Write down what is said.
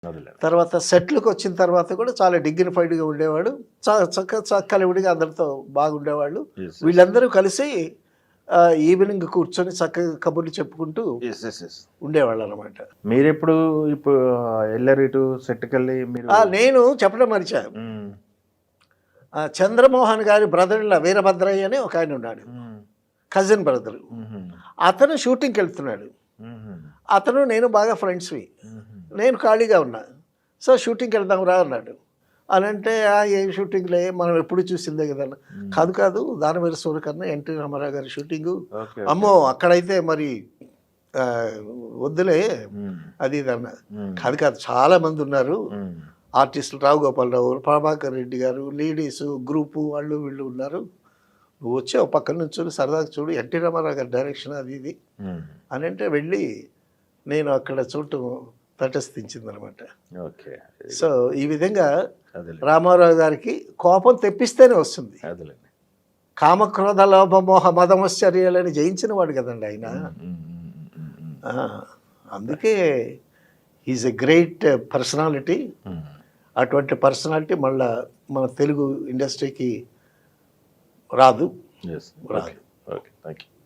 అదేలే. తర్వాత సెట్లకు వచ్చిన తర్వాత కూడా చాలా డిగ్నిఫైడ్గా ఉండేవాడు. కలివిడిగా అందరితో బాగుండేవాళ్ళు. Yes, yes. వీళ్ళందరూ కలిసి ఈవినింగ్ కూర్చొని చక్కగా కబుర్లు చెప్పుకుంటూ Yes, yes, yes. ఉండేవాళ్ళు అనమాట. మీరెప్పుడు ఇప్పుడు వెళ్ళారు ఇటు సెట్కెళ్ళి మీరు? నేను చెప్పడం మరిచా, మ్మ్. చంద్రమోహన్ గారి బ్రదర్ల వీరభద్రయ్య అని ఒక ఆయన ఉన్నాడు, మ్మ్. Cousin brother. మ్మ్. అతను షూటింగ్కి వెళ్తున్నాడు. మ్మ్. అతను నేను బాగా ఫ్రెండ్స్వి. మ్మ్. నేను ఖాళీగా ఉన్నా. సో షూటింగ్కి వెళ్దాం రా అన్నాడు. అని అంటే ఏం షూటింగ్లే మనం ఎప్పుడు చూసిందే కదా. కాదు కాదు, దానవీర సూర్యకర్ణ ఎన్టీ రామారావు గారి షూటింగు. ఓకే. అమ్మో అక్కడైతే మరి వద్దులే మ్మ్. అది ఇది అన్న. మ్మ్. కాదు కాదు, చాలా మంది ఉన్నారు మ్మ్. ఆర్టిస్టులు, రావు గోపాలరావు, ప్రభాకర్ రెడ్డి గారు, లేడీసు గ్రూపు వాళ్ళు వీళ్ళు ఉన్నారు. నువ్వు వచ్చి ఒక పక్కన నుంచి సరదాగా చూడు, ఎన్టీ రామారావు గారి డైరెక్షన్ అది ఇది మ్మ్. అని అంటే వెళ్ళి నేను అక్కడ చూడటం తటస్థించిందనమాట. ఓకే. సో ఈ విధంగా అదేలే. రామారావు గారికి కోపం తెప్పిస్తేనే వస్తుంది. అదేలేండి. కామక్రోధ లోభ మోహ మదమశ్చర్యాలని జయించిన వాడు కదండి ఆయన. మ్మ్. మ్మ్. మ్మ్. అందుకే ఈజ్ ఎ గ్రేట్ పర్సనాలిటీ. మ్మ్. అటువంటి పర్సనాలిటీ మళ్ళా మన తెలుగు ఇండస్ట్రీకి రాదు. Yes. రాదు. ఓకే. Thank you.